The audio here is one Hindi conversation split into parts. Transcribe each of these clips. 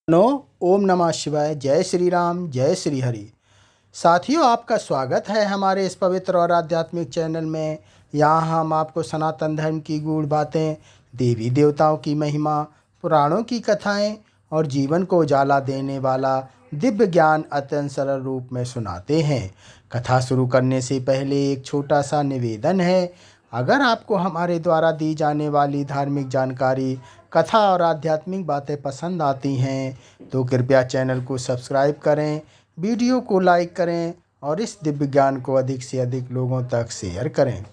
नो ओम नमः शिवाय। जय श्री राम, जय श्री हरि। साथियों, आपका स्वागत है हमारे इस पवित्र और आध्यात्मिक चैनल में। यहाँ हम आपको सनातन धर्म की गूढ़ बातें, देवी देवताओं की महिमा, पुराणों की कथाएं और जीवन को उजाला देने वाला दिव्य ज्ञान अत्यंत सरल रूप में सुनाते हैं। कथा शुरू करने से पहले एक छोटा सा निवेदन है। अगर आपको हमारे द्वारा दी जाने वाली धार्मिक जानकारी, कथा और आध्यात्मिक बातें पसंद आती हैं तो कृपया चैनल को सब्सक्राइब करें, वीडियो को लाइक करें और इस दिव्य ज्ञान को अधिक से अधिक लोगों तक शेयर करें।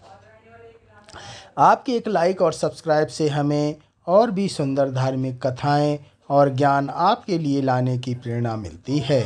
आपके एक लाइक और सब्सक्राइब से हमें और भी सुंदर धार्मिक कथाएं और ज्ञान आपके लिए लाने की प्रेरणा मिलती है।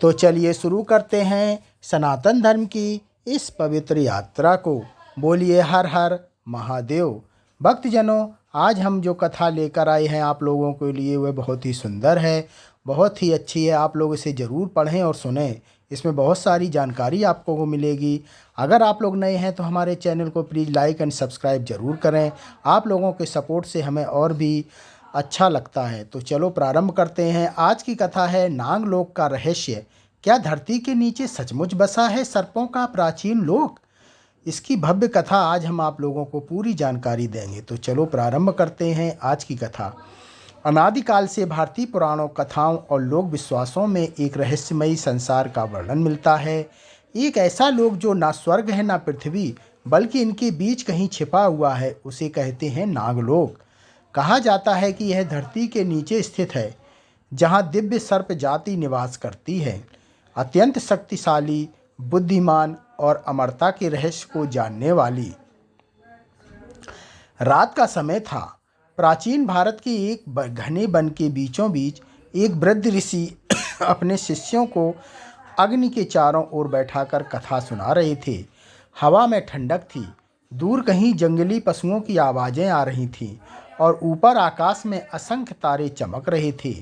तो चलिए शुरू करते हैं सनातन धर्म की इस पवित्र यात्रा को। बोलिए हर हर महादेव। भक्तजनों, आज हम जो कथा लेकर आए हैं आप लोगों के लिए वह बहुत ही सुंदर है, बहुत ही अच्छी है। आप लोग इसे ज़रूर पढ़ें और सुनें। इसमें बहुत सारी जानकारी आपको को मिलेगी। अगर आप लोग नए हैं तो हमारे चैनल को प्लीज़ लाइक एंड सब्सक्राइब ज़रूर करें। आप लोगों के सपोर्ट से हमें और भी अच्छा लगता है। तो चलो प्रारंभ करते हैं। आज की कथा है नागलोक का रहस्य। क्या धरती के नीचे सचमुच बसा है सर्पों का प्राचीन लोक? इसकी भव्य कथा आज हम आप लोगों को पूरी जानकारी देंगे। तो चलो प्रारंभ करते हैं आज की कथा। अनादिकाल से भारतीय पुराणों, कथाओं और लोक विश्वासों में एक रहस्यमयी संसार का वर्णन मिलता है। एक ऐसा लोक जो ना स्वर्ग है ना पृथ्वी, बल्कि इनके बीच कहीं छिपा हुआ है, उसे कहते हैं नागलोक। कहा जाता है कि यह धरती के नीचे स्थित है, जहाँ दिव्य सर्प जाति निवास करती है। अत्यंत शक्तिशाली, बुद्धिमान और अमरता के रहस्य को जानने वाली। रात का समय था। प्राचीन भारत के एक घने वन के बीचों बीच एक वृद्ध ऋषि अपने शिष्यों को अग्नि के चारों ओर बैठाकर कथा सुना रहे थे। हवा में ठंडक थी, दूर कहीं जंगली पशुओं की आवाज़ें आ रही थीं और ऊपर आकाश में असंख्य तारे चमक रहे थे।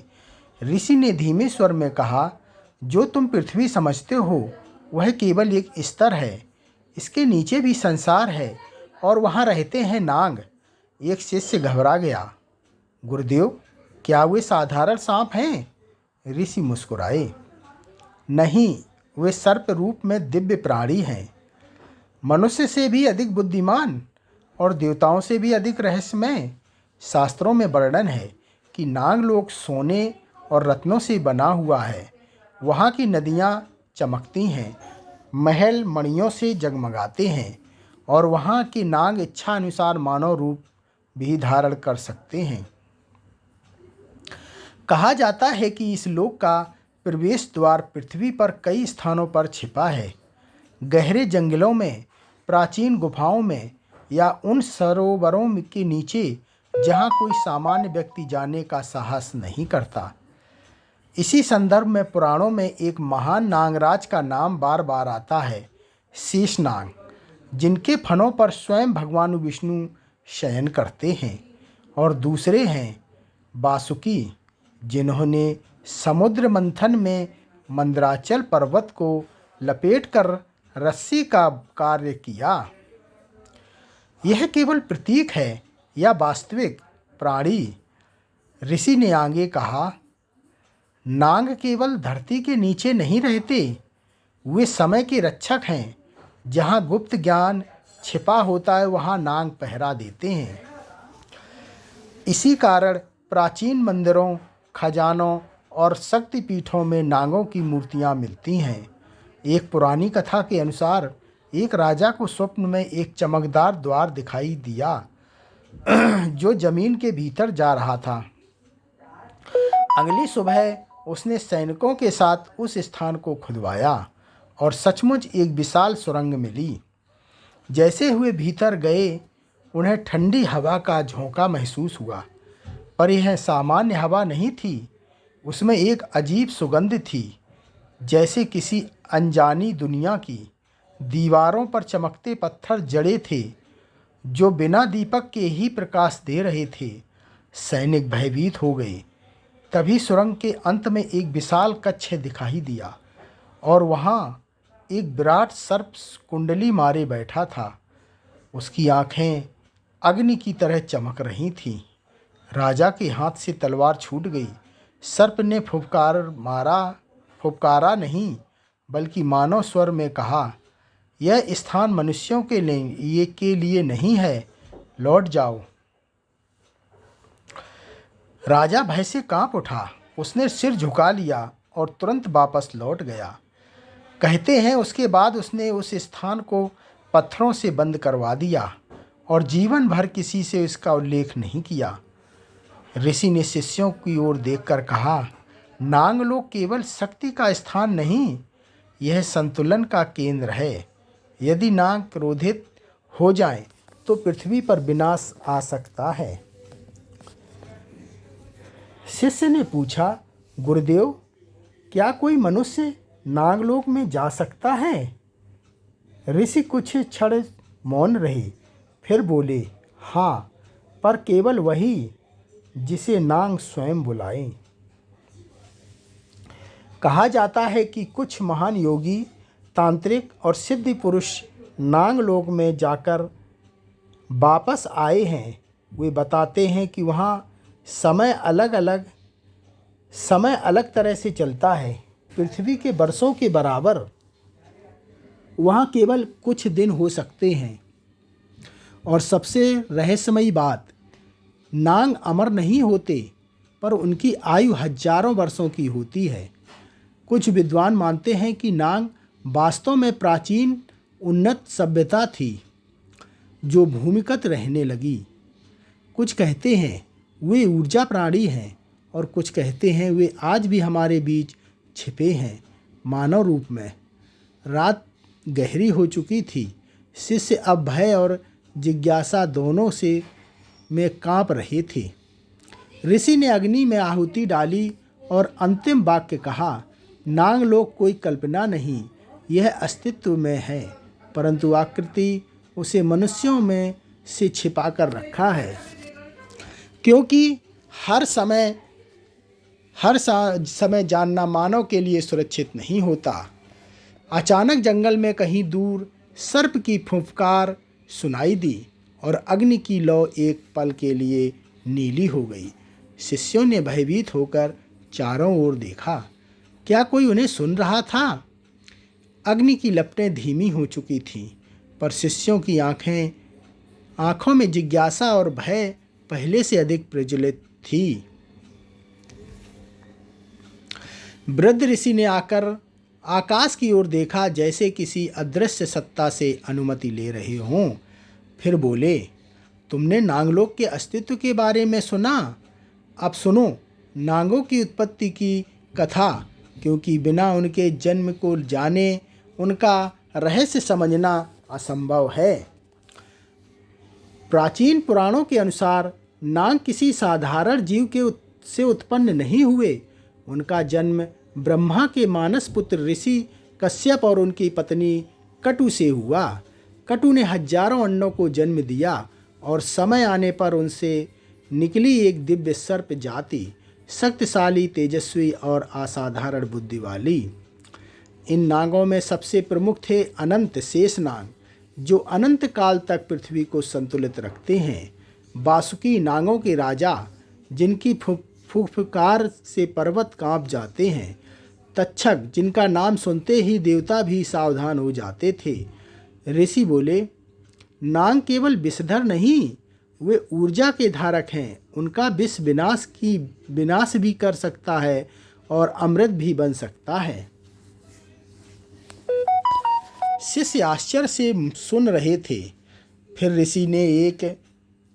ऋषि ने धीमे स्वर में कहा, जो तुम पृथ्वी समझते हो वह केवल एक स्तर है। इसके नीचे भी संसार है और वहाँ रहते हैं नाग। एक शिष्य घबरा गया। गुरुदेव, क्या वे साधारण सांप हैं? ऋषि मुस्कुराए। नहीं, वे सर्प रूप में दिव्य प्राणी हैं, मनुष्य से भी अधिक बुद्धिमान और देवताओं से भी अधिक रहस्यमय। शास्त्रों में वर्णन है कि नागलोक सोने और रत्नों से बना हुआ है। वहाँ की नदियाँ चमकती हैं, महल मणियों से जगमगाते हैं और वहाँ के नाग इच्छा अनुसार मानव रूप भी धारण कर सकते हैं। कहा जाता है कि इस लोक का प्रवेश द्वार पृथ्वी पर कई स्थानों पर छिपा है। गहरे जंगलों में, प्राचीन गुफाओं में या उन सरोवरों के नीचे जहाँ कोई सामान्य व्यक्ति जाने का साहस नहीं करता। इसी संदर्भ में पुराणों में एक महान नागराज का नाम बार बार आता है, शेषनाग, जिनके फनों पर स्वयं भगवान विष्णु शयन करते हैं। और दूसरे हैं वासुकी, जिन्होंने समुद्र मंथन में मंदराचल पर्वत को लपेटकर रस्सी का कार्य किया। यह केवल प्रतीक है या वास्तविक प्राणी? ऋषि ने आगे कहा, नाग केवल धरती के नीचे नहीं रहते, वे समय के रक्षक हैं। जहाँ गुप्त ज्ञान छिपा होता है वहाँ नाग पहरा देते हैं। इसी कारण प्राचीन मंदिरों, खजानों और शक्तिपीठों में नागों की मूर्तियाँ मिलती हैं। एक पुरानी कथा के अनुसार एक राजा को स्वप्न में एक चमकदार द्वार दिखाई दिया जो जमीन के भीतर जा रहा था। अगली सुबह उसने सैनिकों के साथ उस स्थान को खुदवाया और सचमुच एक विशाल सुरंग मिली। जैसे हुए भीतर गए, उन्हें ठंडी हवा का झोंका महसूस हुआ, पर यह सामान्य हवा नहीं थी। उसमें एक अजीब सुगंध थी, जैसे किसी अनजानी दुनिया की। दीवारों पर चमकते पत्थर जड़े थे जो बिना दीपक के ही प्रकाश दे रहे थे। सैनिक भयभीत हो गए। तभी सुरंग के अंत में एक विशाल कक्ष दिखाई दिया और वहाँ एक विराट सर्प कुंडली मारे बैठा था। उसकी आंखें अग्नि की तरह चमक रही थीं। राजा के हाथ से तलवार छूट गई। सर्प ने फुफकारा नहीं, बल्कि मानव स्वर में कहा, यह स्थान मनुष्यों के लिए नहीं है, लौट जाओ। राजा भय से कांप उठा। उसने सिर झुका लिया और तुरंत वापस लौट गया। कहते हैं उसके बाद उसने उस स्थान को पत्थरों से बंद करवा दिया और जीवन भर किसी से इसका उल्लेख नहीं किया। ऋषि ने शिष्यों की ओर देखकर कहा, नागलोक केवल शक्ति का स्थान नहीं, यह संतुलन का केंद्र है। यदि नाग क्रोधित हो जाएं, तो पृथ्वी पर विनाश आ सकता है। शिष्य ने पूछा, गुरुदेव, क्या कोई मनुष्य नागलोक में जा सकता है? ऋषि कुछ क्षण मौन रहे, फिर बोले, हाँ, पर केवल वही जिसे नाग स्वयं बुलाए। कहा जाता है कि कुछ महान योगी, तांत्रिक और सिद्धि पुरुष नागलोक में जाकर वापस आए हैं। वे बताते हैं कि वहाँ समय अलग तरह से चलता है, पृथ्वी के वर्षों के बराबर। वहाँ केवल कुछ दिन हो सकते हैं। और सबसे रहस्यमयी बात, नाग अमर नहीं होते, पर उनकी आयु हजारों वर्षों की होती है। कुछ विद्वान मानते हैं कि नाग वास्तव में प्राचीन उन्नत सभ्यता थी जो भूमिगत रहने लगी। कुछ कहते हैं वे ऊर्जा प्राणी हैं और कुछ कहते हैं वे आज भी हमारे बीच छिपे हैं, मानव रूप में। रात गहरी हो चुकी थी। शिष्य अब भय और जिज्ञासा दोनों से में कांप रहे थे। ऋषि ने अग्नि में आहुति डाली और अंतिम वाक्य कहा, नागलोक कोई कल्पना नहीं, यह अस्तित्व में है, परंतु आकृति उसे मनुष्यों में से छिपा कर रखा है। क्योंकि हर समय जानना मानव के लिए सुरक्षित नहीं होता। अचानक जंगल में कहीं दूर सर्प की फुफकार सुनाई दी और अग्नि की लौ एक पल के लिए नीली हो गई। शिष्यों ने भयभीत होकर चारों ओर देखा। क्या कोई उन्हें सुन रहा था? अग्नि की लपटें धीमी हो चुकी थीं, पर शिष्यों की आंखों में जिज्ञासा और भय पहले से अधिक प्रज्वलित थी। वृद्ध ऋषि ने आकर आकाश की ओर देखा, जैसे किसी अदृश्य सत्ता से अनुमति ले रहे हों। फिर बोले, तुमने नागलोक के अस्तित्व के बारे में सुना? अब सुनो नागों की उत्पत्ति की कथा, क्योंकि बिना उनके जन्म को जाने उनका रहस्य समझना असंभव है। प्राचीन पुराणों के अनुसार नाग किसी साधारण जीव से उत्पन्न नहीं हुए। उनका जन्म ब्रह्मा के मानस पुत्र ऋषि कश्यप और उनकी पत्नी कटु से हुआ। कटु ने हजारों अंडों को जन्म दिया और समय आने पर उनसे निकली एक दिव्य सर्प जाति, शक्तिशाली, तेजस्वी और असाधारण बुद्धि वाली। इन नागों में सबसे प्रमुख थे अनंत शेष नाग, जो अनंत काल तक पृथ्वी को संतुलित रखते हैं। वासुकी नागों के राजा, जिनकी फुफकार से पर्वत कांप जाते हैं। तक्षक, जिनका नाम सुनते ही देवता भी सावधान हो जाते थे। ऋषि बोले, नाग केवल विषधर नहीं, वे ऊर्जा के धारक हैं। उनका विष विनाश भी कर सकता है और अमृत भी बन सकता है। शिष्य आश्चर्य से सुन रहे थे। फिर ऋषि ने एक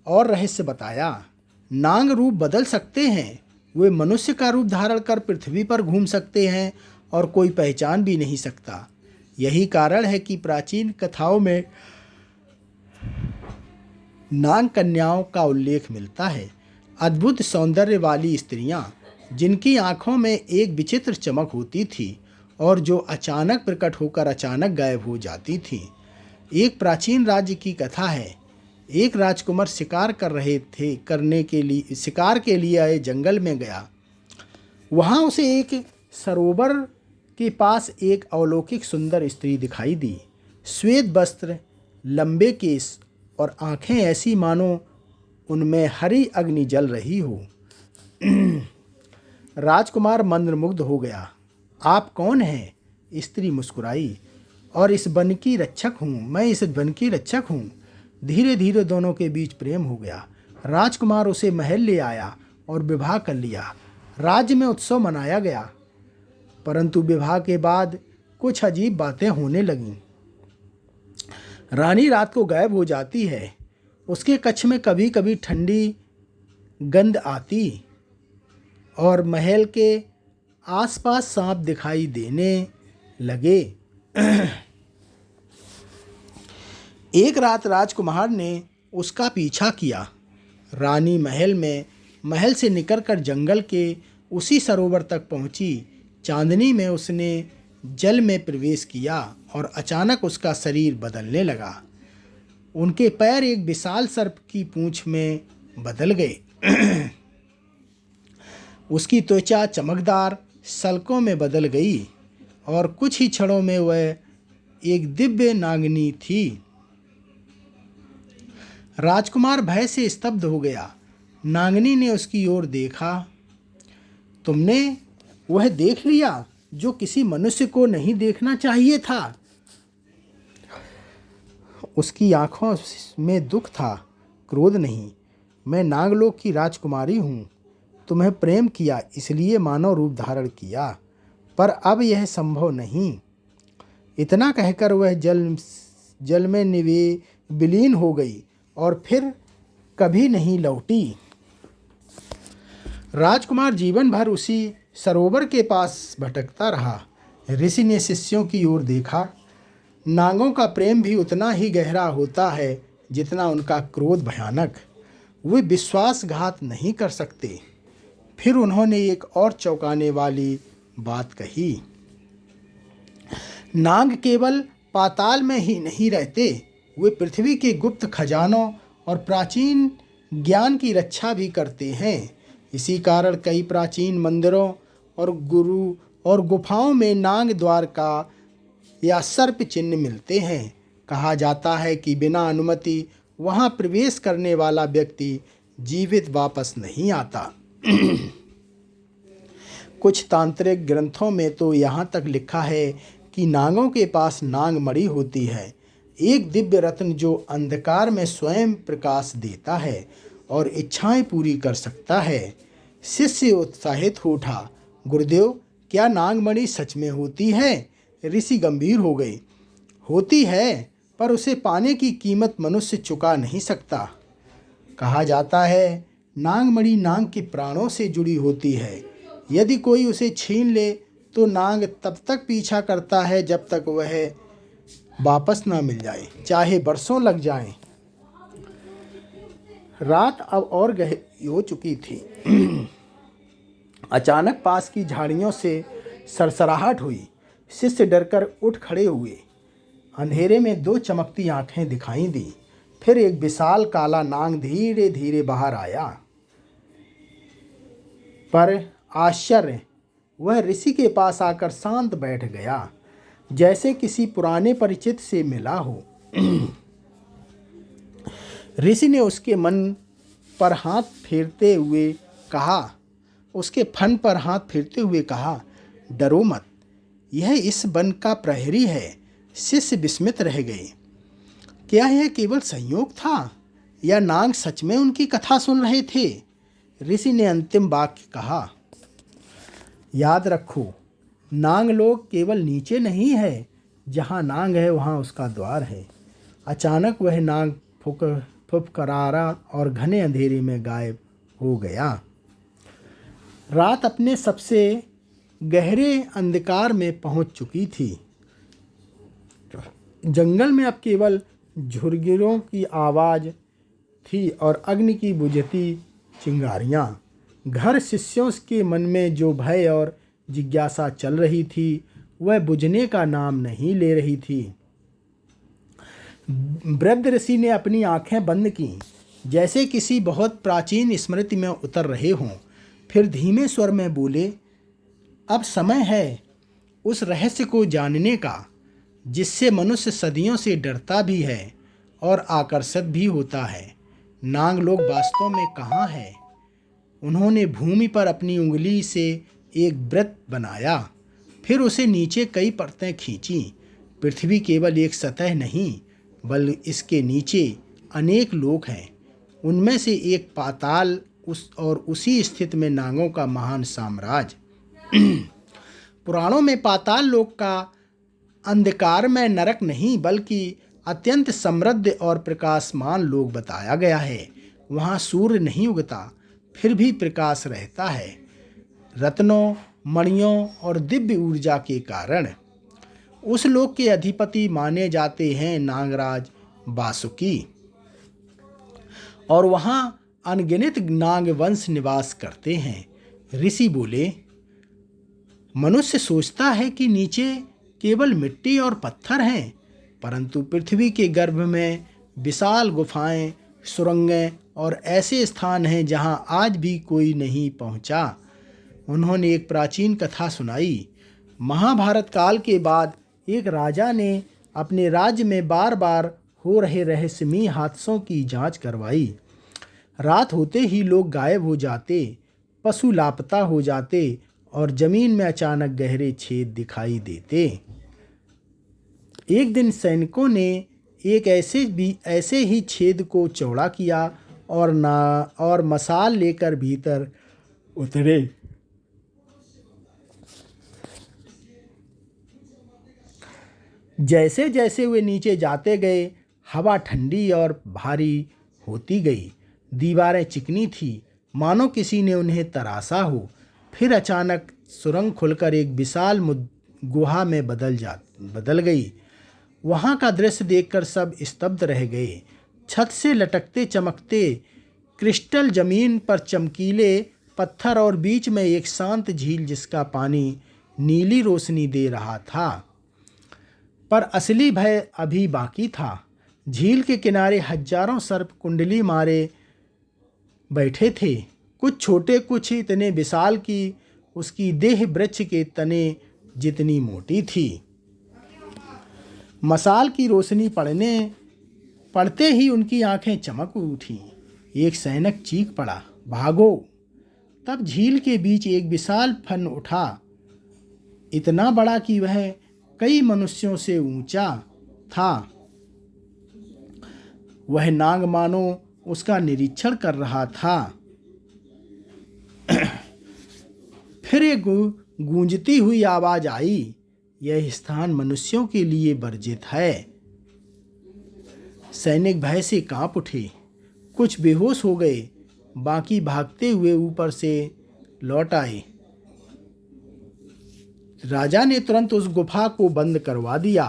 और रहस्य बताया। नाग रूप बदल सकते हैं। वे मनुष्य का रूप धारण कर पृथ्वी पर घूम सकते हैं और कोई पहचान भी नहीं सकता। यही कारण है कि प्राचीन कथाओं में नाग कन्याओं का उल्लेख मिलता है। अद्भुत सौंदर्य वाली स्त्रियां, जिनकी आंखों में एक विचित्र चमक होती थी और जो अचानक प्रकट होकर अचानक गायब हो जाती थीं। एक प्राचीन राज्य की कथा है। एक राजकुमार शिकार के लिए आए जंगल में गया। वहाँ उसे एक सरोवर के पास एक अलौकिक सुंदर स्त्री दिखाई दी। श्वेत वस्त्र, लंबे केस और आंखें ऐसी मानो उनमें हरी अग्नि जल रही हो। राजकुमार मंत्रमुग्ध हो गया। आप कौन हैं? स्त्री मुस्कुराई। और इस वन की रक्षक हूँ, मैं इस वन की रक्षक हूँ। धीरे धीरे दोनों के बीच प्रेम हो गया। राजकुमार उसे महल ले आया और विवाह कर लिया। राज्य में उत्सव मनाया गया, परंतु विवाह के बाद कुछ अजीब बातें होने लगीं। रानी रात को गायब हो जाती है। उसके कक्ष में कभी कभी ठंडी गंध आती और महल के आसपास सांप दिखाई देने लगे। एक रात राजकुमार ने उसका पीछा किया। रानी महल से निकलकर जंगल के उसी सरोवर तक पहुंची। चांदनी में उसने जल में प्रवेश किया और अचानक उसका शरीर बदलने लगा। उनके पैर एक विशाल सर्प की पूंछ में बदल गए। उसकी त्वचा चमकदार सल्कों में बदल गई और कुछ ही क्षणों में वह एक दिव्य नागिनी थी। राजकुमार भय से स्तब्ध हो गया। नागिनी ने उसकी ओर देखा। तुमने वह देख लिया जो किसी मनुष्य को नहीं देखना चाहिए था। उसकी आंखों में दुख था, क्रोध नहीं। मैं नागलोक की राजकुमारी हूँ। तुम्हें प्रेम किया इसलिए मानव रूप धारण किया, पर अब यह संभव नहीं। इतना कहकर वह जल में विलीन हो गई और फिर कभी नहीं लौटी। राजकुमार जीवन भर उसी सरोवर के पास भटकता रहा। ऋषि ने शिष्यों की ओर देखा। नागों का प्रेम भी उतना ही गहरा होता है जितना उनका क्रोध भयानक। वे विश्वासघात नहीं कर सकते। फिर उन्होंने एक और चौंकाने वाली बात कही। नाग केवल पाताल में ही नहीं रहते, वे पृथ्वी के गुप्त खजानों और प्राचीन ज्ञान की रक्षा भी करते हैं। इसी कारण कई प्राचीन मंदिरों और गुफाओं में नाग द्वार का या सर्प चिन्ह मिलते हैं। कहा जाता है कि बिना अनुमति वहां प्रवेश करने वाला व्यक्ति जीवित वापस नहीं आता। कुछ तांत्रिक ग्रंथों में तो यहाँ तक लिखा है कि नागों के पास नागमणि होती है, एक दिव्य रत्न जो अंधकार में स्वयं प्रकाश देता है और इच्छाएं पूरी कर सकता है। शिष्य उत्साहित हो उठा। गुरुदेव, क्या नागमणि सच में होती है? ऋषि गंभीर हो गए। होती है, पर उसे पाने की कीमत मनुष्य चुका नहीं सकता। कहा जाता है नागमणि नाग के प्राणों से जुड़ी होती है। यदि कोई उसे छीन ले तो नाग तब तक पीछा करता है जब तक वह वापस ना मिल जाए, चाहे बरसों लग जाएं। रात अब और गहरी हो चुकी थी। अचानक पास की झाड़ियों से सरसराहट हुई। शिष्य डरकर उठ खड़े हुए। अंधेरे में दो चमकती आंखें दिखाई दी। फिर एक विशाल काला नाग धीरे धीरे बाहर आया। पर आश्चर्य, वह ऋषि के पास आकर शांत बैठ गया, जैसे किसी पुराने परिचित से मिला हो। ऋषि ने उसके मन पर हाथ फेरते हुए कहा, डरो मत, यह इस वन का प्रहरी है। शिष्य विस्मित रह गए। क्या यह केवल संयोग था या नाग सच में उनकी कथा सुन रहे थे? ऋषि ने अंतिम वाक्य कहा, याद रखो, नागलोक केवल नीचे नहीं है, जहाँ नाग है वहाँ उसका द्वार है। अचानक वह नाग फुफकारा और घने अंधेरे में गायब हो गया। रात अपने सबसे गहरे अंधकार में पहुंच चुकी थी। जंगल में अब केवल झुरगिरों की आवाज़ थी और अग्नि की बुझती चिंगारियाँ। घर शिष्यों के मन में जो भय और जिज्ञासा चल रही थी वह बुझने का नाम नहीं ले रही थी। वृद्ध ऋषि ने अपनी आंखें बंद की, जैसे किसी बहुत प्राचीन स्मृति में उतर रहे हों। फिर धीमे स्वर में बोले, अब समय है उस रहस्य को जानने का जिससे मनुष्य सदियों से डरता भी है और आकर्षित भी होता है। नागलोक वास्तव में कहाँ है? उन्होंने भूमि पर अपनी उंगली से एक वृत्त बनाया, फिर उसे नीचे कई परतें खींची। पृथ्वी केवल एक सतह नहीं, बल्कि इसके नीचे अनेक लोक हैं। उनमें से एक पाताल उसी स्थिति में नागों का महान साम्राज्य। पुराणों में पाताल लोक का अंधकार में नरक नहीं, बल्कि अत्यंत समृद्ध और प्रकाशमान लोक बताया गया है। वहाँ सूर्य नहीं उगता, फिर भी प्रकाश रहता है, रत्नों, मणियों और दिव्य ऊर्जा के कारण। उस लोक के अधिपति माने जाते हैं नागराज वासुकी, और वहाँ अनगिनत नाग वंश निवास करते हैं। ऋषि बोले, मनुष्य सोचता है कि नीचे केवल मिट्टी और पत्थर हैं, परंतु पृथ्वी के गर्भ में विशाल गुफाएं, सुरंगें और ऐसे स्थान हैं जहां आज भी कोई नहीं पहुंचा। उन्होंने एक प्राचीन कथा सुनाई। महाभारत काल के बाद एक राजा ने अपने राज्य में बार बार हो रहे रहस्यमयी हादसों की जांच करवाई। रात होते ही लोग गायब हो जाते, पशु लापता हो जाते और जमीन में अचानक गहरे छेद दिखाई देते। एक दिन सैनिकों ने एक ऐसे ही छेद को चौड़ा किया और मशाल लेकर भीतर उतरे। जैसे जैसे वे नीचे जाते गए, हवा ठंडी और भारी होती गई। दीवारें चिकनी थी, मानो किसी ने उन्हें तराशा हो। फिर अचानक सुरंग खुलकर एक विशाल गुहा में बदल गई। वहाँ का दृश्य देखकर सब स्तब्ध रह गए। छत से लटकते चमकते क्रिस्टल, जमीन पर चमकीले पत्थर और बीच में एक शांत झील जिसका पानी नीली रोशनी दे रहा था। पर असली भय अभी बाकी था। झील के किनारे हजारों सर्प कुंडली मारे बैठे थे, कुछ छोटे, कुछ इतने विशाल कि उसकी देह वृक्ष के तने जितनी मोटी थी। मशाल की रोशनी पड़ते ही उनकी आंखें चमक उठी। एक सैनिक चीख पड़ा, भागो! तब झील के बीच एक विशाल फन उठा, इतना बड़ा कि वह कई मनुष्यों से ऊंचा था। वह नाग मानो उसका निरीक्षण कर रहा था। फिर एक गूंजती हुई आवाज आई, यह स्थान मनुष्यों के लिए वर्जित है। सैनिक भय से कांप उठे, कुछ बेहोश हो गए, बाकी भागते हुए ऊपर से लौट आए। राजा ने तुरंत उस गुफा को बंद करवा दिया।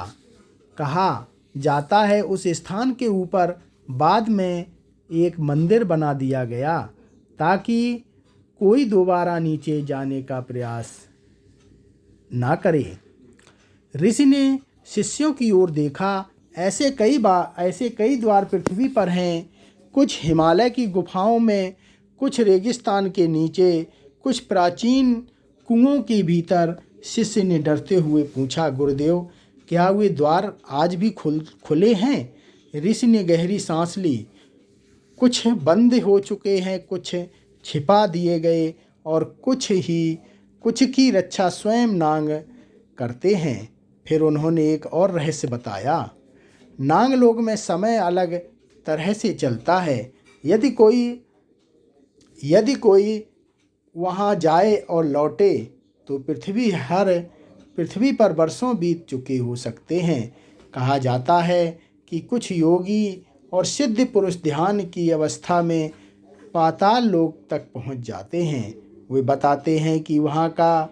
कहा जाता है उस स्थान के ऊपर बाद में एक मंदिर बना दिया गया ताकि कोई दोबारा नीचे जाने का प्रयास ना करे। ऋषि ने शिष्यों की ओर देखा। ऐसे कई द्वार पृथ्वी पर हैं, कुछ हिमालय की गुफाओं में, कुछ रेगिस्तान के नीचे, कुछ प्राचीन कुओं के भीतर। शिष्य ने डरते हुए पूछा, गुरुदेव, क्या वे द्वार आज भी खुले हैं? ऋषि ने गहरी सांस ली। कुछ बंद हो चुके हैं, कुछ छिपा दिए गए और कुछ की रक्षा स्वयं नाग करते हैं। फिर उन्होंने एक और रहस्य बताया। नाग लोक में समय अलग तरह से चलता है। यदि कोई वहाँ जाए और लौटे तो पृथ्वी पर वर्षों बीत चुके हो सकते हैं। कहा जाता है कि कुछ योगी और सिद्ध पुरुष ध्यान की अवस्था में पाताल लोक तक पहुँच जाते हैं। वे बताते हैं कि वहाँ का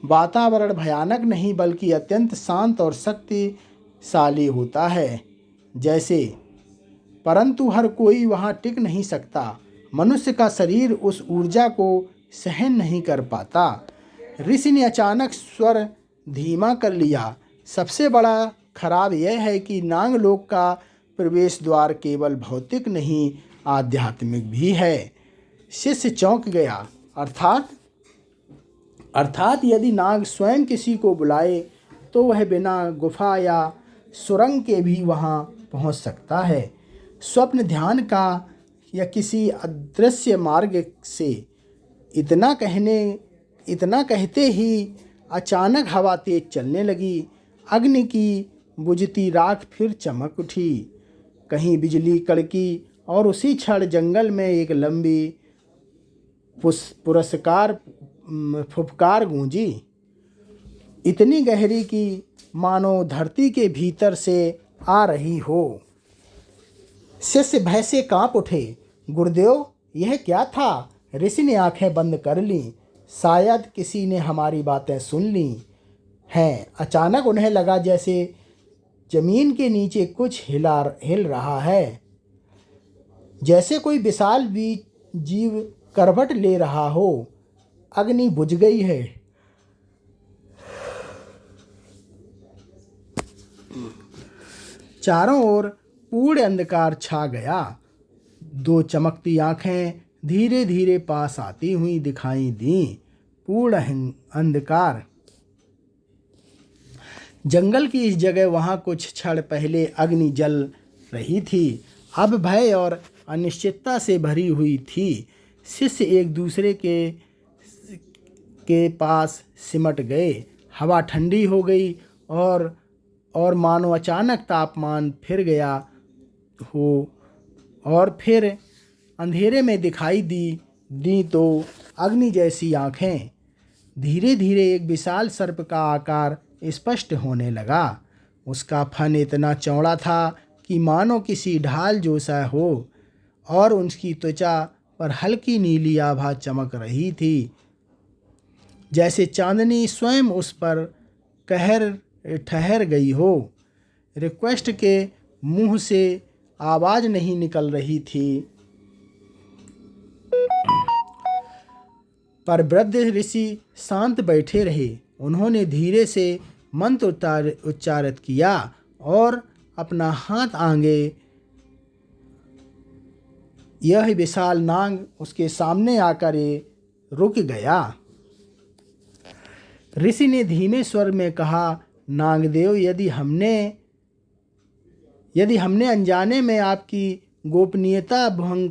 वातावरण भयानक नहीं बल्कि अत्यंत शांत और शक्तिशाली होता है जैसे, परंतु हर कोई वहाँ टिक नहीं सकता। मनुष्य का शरीर उस ऊर्जा को सहन नहीं कर पाता। ऋषि ने अचानक स्वर धीमा कर लिया, सबसे बड़ा खराब यह है कि नागलोक का प्रवेश द्वार केवल भौतिक नहीं आध्यात्मिक भी है। शिष्य चौंक गया। अर्थात यदि नाग स्वयं किसी को बुलाए तो वह बिना गुफा या सुरंग के भी वहाँ पहुँच सकता है। स्वप्न ध्यान का या किसी अदृश्य मार्ग से। इतना कहते ही अचानक हवा तेज चलने लगी। अग्नि की बुझती राख फिर चमक उठी। कहीं बिजली कड़की और उसी क्षण जंगल में एक लंबी पुरस्कार फुफकार गूंजी, इतनी गहरी कि मानो धरती के भीतर से आ रही हो। शिष्य भय से कांप उठे। गुरुदेव, यह क्या था? ऋषि ने आंखें बंद कर लीं। शायद किसी ने हमारी बातें सुन ली हैं। अचानक उन्हें लगा जैसे जमीन के नीचे कुछ हिल रहा है, जैसे कोई विशाल जीव करवट ले रहा हो। अग्नि बुझ गई है। चारों ओर पूर्ण अंधकार छा गया। दो चमकती आंखें धीरे धीरे पास आती हुई दिखाई दी। पूर्ण अंधकार। जंगल की इस जगह वहां कुछ क्षण पहले अग्नि जल रही थी, अब भय और अनिश्चितता से भरी हुई थी। शिष्य एक दूसरे के पास सिमट गए। हवा ठंडी हो गई और मानो अचानक तापमान फिर गया हो और फिर अंधेरे में दिखाई दी तो अग्नि जैसी आंखें। धीरे धीरे एक विशाल सर्प का आकार स्पष्ट होने लगा। उसका फन इतना चौड़ा था कि मानो किसी ढाल जैसा हो और उसकी त्वचा पर हल्की नीली आभा चमक रही थी, जैसे चांदनी स्वयं उस पर ठहर गई हो। रिक्वेस्ट के मुंह से आवाज नहीं निकल रही थी, पर वृद्ध ऋषि शांत बैठे रहे। उन्होंने धीरे से मंत्र उच्चारित किया और अपना हाथ आगे। यह विशाल नाग उसके सामने आकर रुक गया। ऋषि ने धीमे स्वर में कहा, नागदेव, यदि हमने अनजाने में आपकी गोपनीयता भंग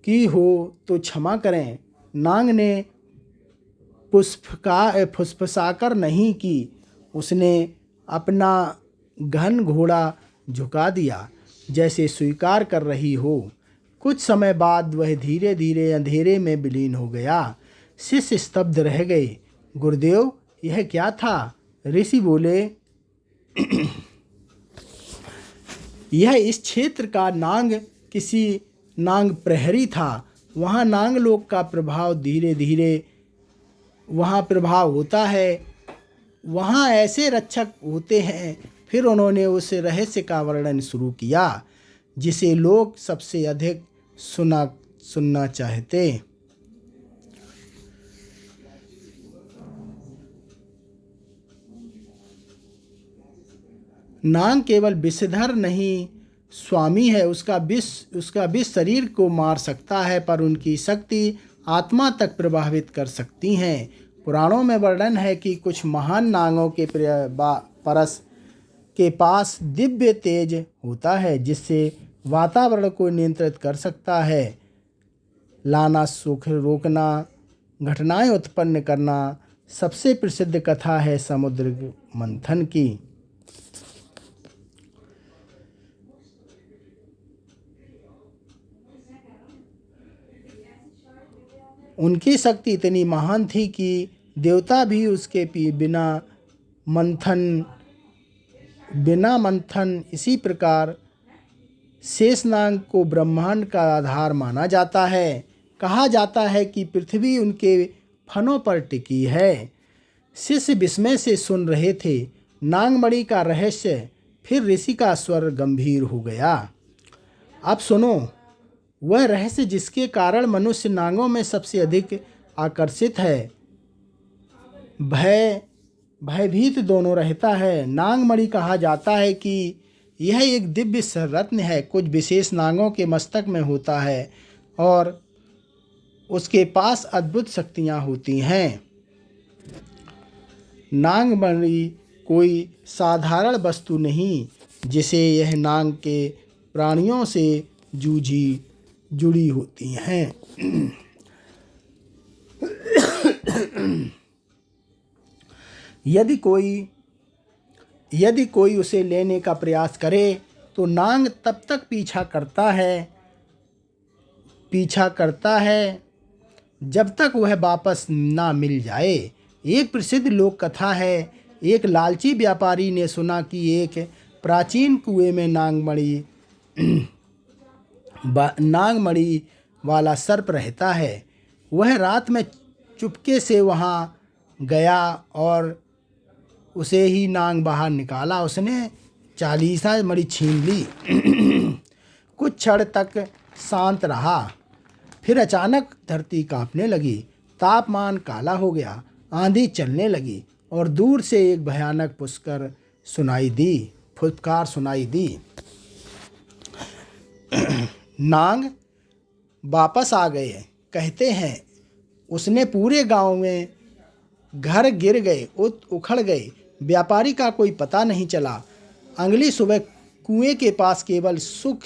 की हो तो क्षमा करें। नाग ने फुसफुसाकर नहीं की। उसने अपना घन घोड़ा झुका दिया, जैसे स्वीकार कर रही हो। कुछ समय बाद वह धीरे धीरे अंधेरे में विलीन हो गया। शिष्य स्तब्ध रह गए। गुरुदेव, यह क्या था? ऋषि बोले, यह इस क्षेत्र का किसी नाग प्रहरी था। वहाँ नागलोक का प्रभाव धीरे धीरे प्रभाव होता है। वहाँ ऐसे रक्षक होते हैं। फिर उन्होंने उस रहस्य का वर्णन शुरू किया जिसे लोग सबसे अधिक सुनना चाहते। नाग केवल विषधर नहीं स्वामी है। उसका विष शरीर को मार सकता है, पर उनकी शक्ति आत्मा तक प्रभावित कर सकती हैं। पुराणों में वर्णन है कि कुछ महान नागों के पास दिव्य तेज होता है, जिससे वातावरण को नियंत्रित कर सकता है, लाना, सुख रोकना, घटनाएं उत्पन्न करना। सबसे प्रसिद्ध कथा है समुद्र मंथन की। उनकी शक्ति इतनी महान थी कि देवता भी उसके बिना मंथन। इसी प्रकार शेषनाग को ब्रह्मांड का आधार माना जाता है। कहा जाता है कि पृथ्वी उनके फनों पर टिकी है। शिष्य विस्मय से सुन रहे थे। नागमणि का रहस्य। फिर ऋषि का स्वर गंभीर हो गया। अब सुनो, वह रहस्य जिसके कारण मनुष्य नागों में सबसे अधिक आकर्षित है। भयभीत दोनों रहता है। नागमणि कहा जाता है कि यह एक दिव्य रत्न है। कुछ विशेष नागों के मस्तक में होता है और उसके पास अद्भुत शक्तियां होती हैं। नागमणि कोई साधारण वस्तु नहीं जिसे यह नाग के प्राणियों से जुड़ी होती हैं। यदि कोई उसे लेने का प्रयास करे तो नांग तब तक पीछा करता है जब तक वह वापस ना मिल जाए। एक प्रसिद्ध लोक कथा है। एक लालची व्यापारी ने सुना कि एक प्राचीन कुएं में नागमणि वाला सर्प रहता है। वह रात में चुपके से वहां गया और उसे ही नाग बाहर निकाला। उसने 40 मणि छीन ली। कुछ क्षण तक शांत रहा, फिर अचानक धरती कांपने लगी, तापमान काला हो गया, आंधी चलने लगी और दूर से एक भयानक फुफकार सुनाई दी। नाग वापस आ गए। कहते हैं उसने पूरे गांव में घर गिर गए, उखड़ गए। व्यापारी का कोई पता नहीं चला। अगली सुबह कुएं के पास केवल सुख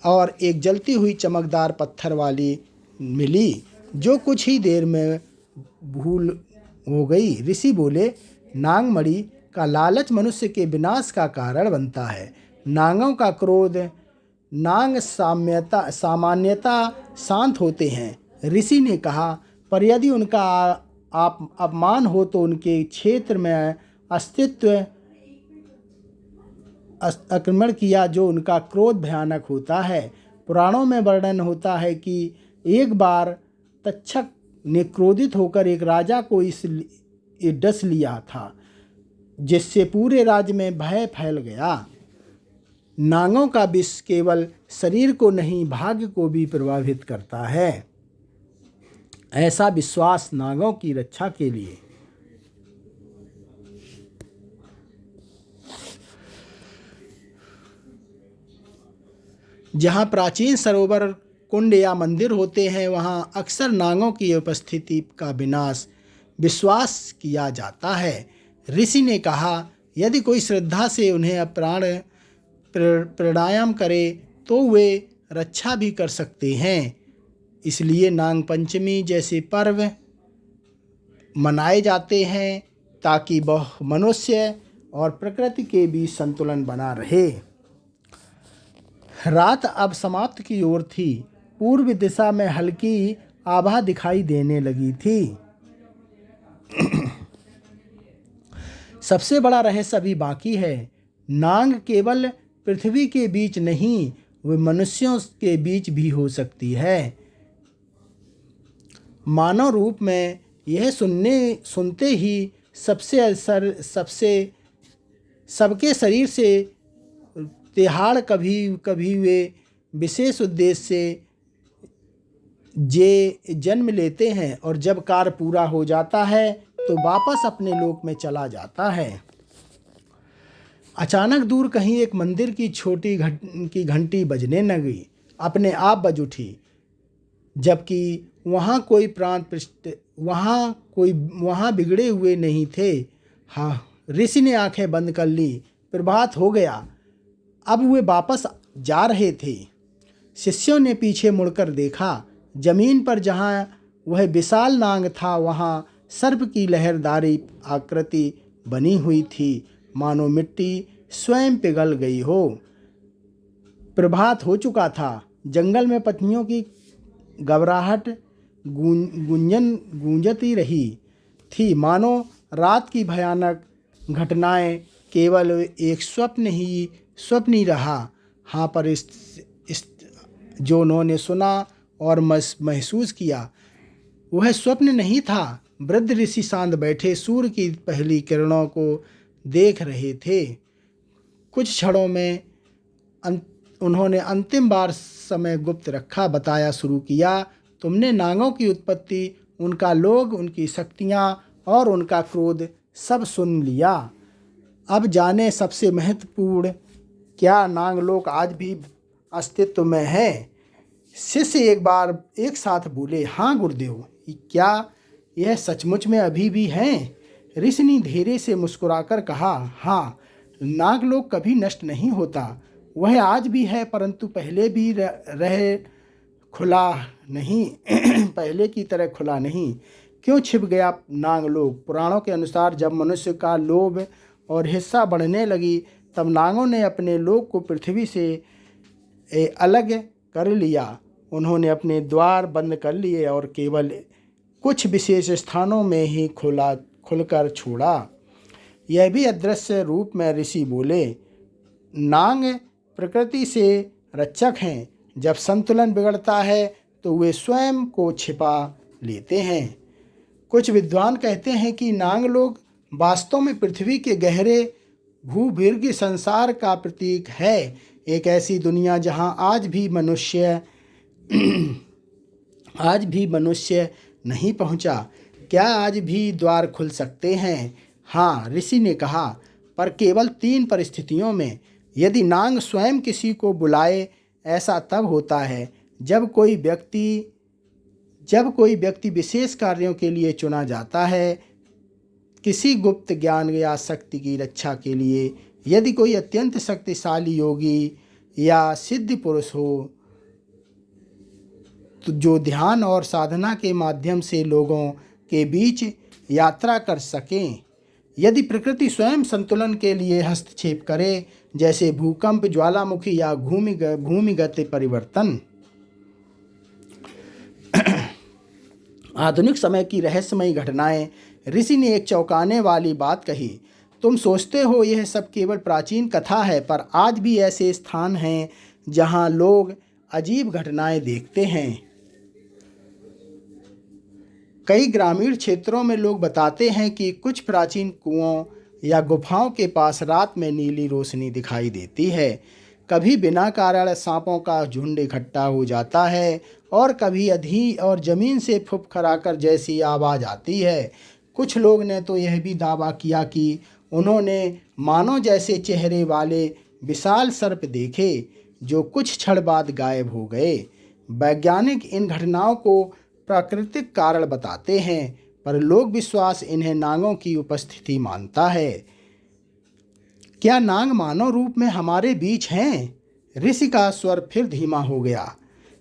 और एक जलती हुई चमकदार पत्थर वाली मिली, जो कुछ ही देर में भूल हो गई। ऋषि बोले, नागमणि का लालच मनुष्य के विनाश का कारण बनता है। नागों का क्रोध नाग सामान्यता शांत होते हैं। ऋषि ने कहा, पर यदि उनका अपमान हो तो उनके क्षेत्र में आक्रमण किया जो उनका क्रोध भयानक होता है। पुराणों में वर्णन होता है कि एक बार तक्षक ने क्रोधित होकर एक राजा को डस लिया था, जिससे पूरे राज्य में भय फैल गया। नागों का विष केवल शरीर को नहीं, भाग्य को भी प्रभावित करता है। ऐसा विश्वास नागों की रक्षा के लिए जहाँ प्राचीन सरोवर, कुंड या मंदिर होते हैं, वहाँ अक्सर नागों की उपस्थिति का विश्वास किया जाता है। ऋषि ने कहा, यदि कोई श्रद्धा से उन्हें प्राणायाम करे तो वे रक्षा भी कर सकते हैं। इसलिए नाग पंचमी जैसे पर्व मनाए जाते हैं ताकि वह मनुष्य और प्रकृति के बीच संतुलन बना रहे। रात अब समाप्ति की ओर थी। पूर्व दिशा में हल्की आभा दिखाई देने लगी थी। सबसे बड़ा रहस्य अभी बाकी है। नाग केवल पृथ्वी के बीच नहीं, वे मनुष्यों के बीच भी हो सकती है। मानव रूप में यह सुनते ही सबके शरीर से तिहाड़ कभी वे विशेष उद्देश्य से जन्म लेते हैं और जब कार्य पूरा हो जाता है तो वापस अपने लोक में चला जाता है। अचानक दूर कहीं एक मंदिर की छोटी की घंटी बजने लगी, अपने आप बज उठी, जबकि वहाँ बिगड़े हुए नहीं थे। हाँ, ऋषि ने आंखें बंद कर ली। प्रभात हो गया। अब वे वापस जा रहे थे। शिष्यों ने पीछे मुड़कर देखा। जमीन पर जहाँ वह विशाल नाग था, वहाँ सर्प की लहरदारी आकृति बनी हुई थी, मानो मिट्टी स्वयं पिघल गई हो। प्रभात हो चुका था। जंगल में पक्षियों की घबराहट गूंजती रही थी, मानो रात की भयानक घटनाएं केवल एक स्वप्न ही रहा। हाँ, पर इस जो उन्होंने सुना और महसूस किया वह स्वप्न नहीं था। वृद्ध ऋषि शांत बैठे सूर्य की पहली किरणों को देख रहे थे। कुछ क्षणों में उन्होंने अंतिम बार समय गुप्त रखा, बताया शुरू किया, तुमने नागों की उत्पत्ति, उनका लोग, उनकी शक्तियाँ और उनका क्रोध सब सुन लिया। अब जाने सबसे महत्वपूर्ण, क्या नागलोक आज भी अस्तित्व में है? शिष्य एक साथ बोले, हाँ गुरुदेव, क्या यह सचमुच में अभी भी हैं? ऋषि ने धीरे से मुस्कुराकर कहा, हाँ, नागलोक कभी नष्ट नहीं होता। वह आज भी है, परंतु पहले भी रहे खुला नहीं पहले की तरह खुला नहीं। क्यों छिप गया नागलोक? पुराणों के अनुसार जब मनुष्य का लोभ और हिस्सा बढ़ने लगी, तब नागों ने अपने लोक को पृथ्वी से अलग कर लिया। उन्होंने अपने द्वार बंद कर लिए और केवल कुछ विशेष स्थानों में ही खुलकर छोड़ा। यह भी अदृश्य रूप में ऋषि बोले। नाग प्रकृति से रक्षक हैं। जब संतुलन बिगड़ता है तो वे स्वयं को छिपा लेते हैं। कुछ विद्वान कहते हैं कि नाग लोग वास्तव में पृथ्वी के गहरे भूगर्भ संसार का प्रतीक है। एक ऐसी दुनिया जहां आज भी मनुष्य नहीं पहुंचा। क्या आज भी द्वार खुल सकते हैं? हाँ, ऋषि ने कहा, पर केवल 3 परिस्थितियों में। यदि नाग स्वयं किसी को बुलाए, ऐसा तब होता है जब कोई व्यक्ति विशेष कार्यों के लिए चुना जाता है, किसी गुप्त ज्ञान या शक्ति की रक्षा के लिए। यदि कोई अत्यंत शक्तिशाली योगी या सिद्ध पुरुष हो तो जो ध्यान और साधना के माध्यम से लोगों के बीच यात्रा कर सकें। यदि प्रकृति स्वयं संतुलन के लिए हस्तक्षेप करे, जैसे भूकंप, ज्वालामुखी या भूमिगत परिवर्तन। आधुनिक समय की रहस्यमयी घटनाएं। ऋषि ने एक चौंकाने वाली बात कही। तुम सोचते हो यह सब केवल प्राचीन कथा है, पर आज भी ऐसे स्थान हैं जहां लोग अजीब घटनाएं देखते हैं। कई ग्रामीण क्षेत्रों में लोग बताते हैं कि कुछ प्राचीन कुओं या गुफाओं के पास रात में नीली रोशनी दिखाई देती है। कभी बिना कारण सांपों का झुंड इकट्ठा हो जाता है और कभी अधी और जमीन से फुफकाराकर जैसी आवाज़ आती है। कुछ लोग ने तो यह भी दावा किया कि उन्होंने मानव जैसे चेहरे वाले विशाल सर्प देखे जो कुछ क्षण बाद गायब हो गए। वैज्ञानिक इन घटनाओं को प्राकृतिक कारण बताते हैं, पर लोक विश्वास इन्हें नागों की उपस्थिति मानता है। क्या नाग मानव रूप में हमारे बीच हैं? ऋषि का स्वर फिर धीमा हो गया।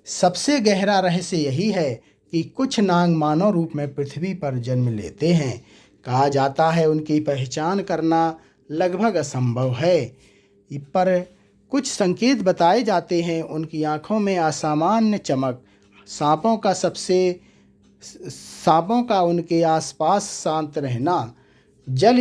सबसे गहरा रहस्य यही है कि कुछ नाग मानव रूप में पृथ्वी पर जन्म लेते हैं। कहा जाता है उनकी पहचान करना लगभग असंभव है, पर कुछ संकेत बताए जाते हैं। उनकी आंखों में असामान्य चमक, सांपों का उनके आसपास शांत रहना, जल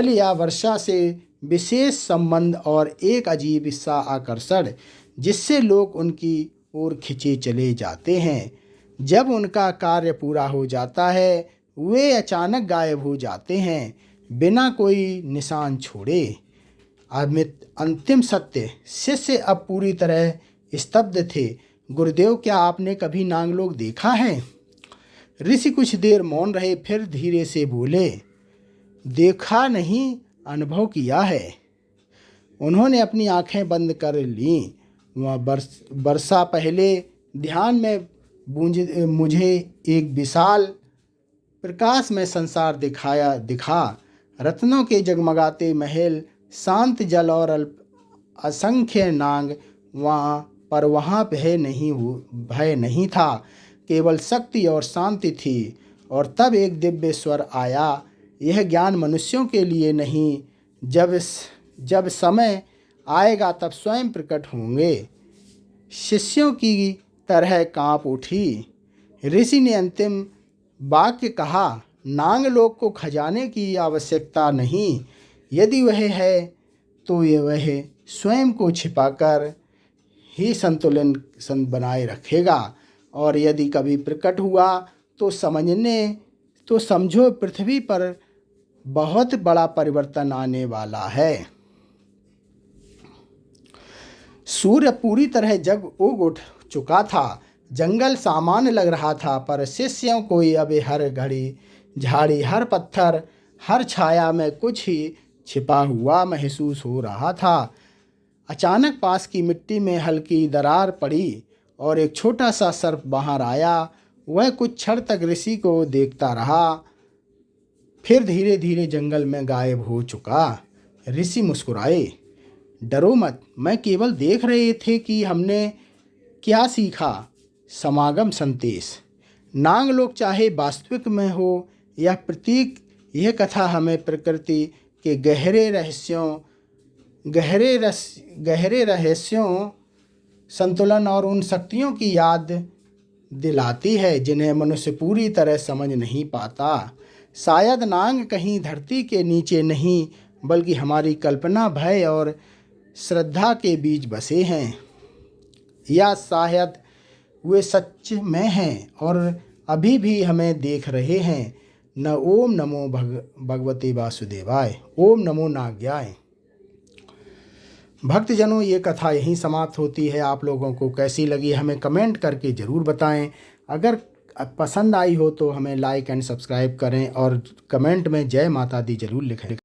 या वर्षा से विशेष संबंध और एक अजीब सा आकर्षण जिससे लोग उनकी ओर खिंचे चले जाते हैं। जब उनका कार्य पूरा हो जाता है वे अचानक गायब हो जाते हैं, बिना कोई निशान छोड़े। अंतिम सत्य। शिष्य अब पूरी तरह स्तब्ध थे। गुरुदेव, क्या आपने कभी नागलोक देखा है? ऋषि कुछ देर मौन रहे, फिर धीरे से बोले, देखा नहीं, अनुभव किया है। उन्होंने अपनी आंखें बंद कर लीं। वह वर्षा पहले ध्यान में मुझे एक विशाल प्रकाश में संसार दिखा। रत्नों के जगमगाते महल, शांत जल और असंख्य नाग। वहाँ भय नहीं था, केवल शक्ति और शांति थी। और तब एक दिव्य स्वर आया, यह ज्ञान मनुष्यों के लिए नहीं, जब समय आएगा तब स्वयं प्रकट होंगे। शिष्यों की तरह कांप उठी। ऋषि ने अंतिम वाक्य कहा, नागलोक को खजाने की आवश्यकता नहीं। यदि वह है तो वह स्वयं को छिपाकर ही संतुलन बनाए रखेगा, और यदि कभी प्रकट हुआ तो समझो पृथ्वी पर बहुत बड़ा परिवर्तन आने वाला है। सूर्य पूरी तरह उग उठ चुका था। जंगल सामान्य लग रहा था, पर शिष्यों को अब हर घड़ी, झाड़ी, हर पत्थर, हर छाया में कुछ ही छिपा हुआ महसूस हो रहा था। अचानक पास की मिट्टी में हल्की दरार पड़ी और एक छोटा सा सर्प बाहर आया। वह कुछ क्षण तक ऋषि को देखता रहा, फिर धीरे धीरे जंगल में गायब हो चुका। ऋषि मुस्कुराए। डरो मत, मैं केवल देख रहे थे कि हमने क्या सीखा। समागम संदेश। नागलोक चाहे वास्तविक में हो या प्रतीक, यह कथा हमें प्रकृति के गहरे रहस्यों, संतुलन और उन शक्तियों की याद दिलाती है जिन्हें मनुष्य पूरी तरह समझ नहीं पाता। शायद नाग कहीं धरती के नीचे नहीं, बल्कि हमारी कल्पना, भय और श्रद्धा के बीच बसे हैं। या शायद वे सच में हैं और अभी भी हमें देख रहे हैं। न ओम नमो भगवते वासुदेवाय। ओम नमो नाग्याय। भक्तजनों, ये कथा यहीं समाप्त होती है। आप लोगों को कैसी लगी हमें कमेंट करके ज़रूर बताएं। अगर पसंद आई हो तो हमें लाइक एंड सब्सक्राइब करें और कमेंट में जय माता दी ज़रूर लिखें।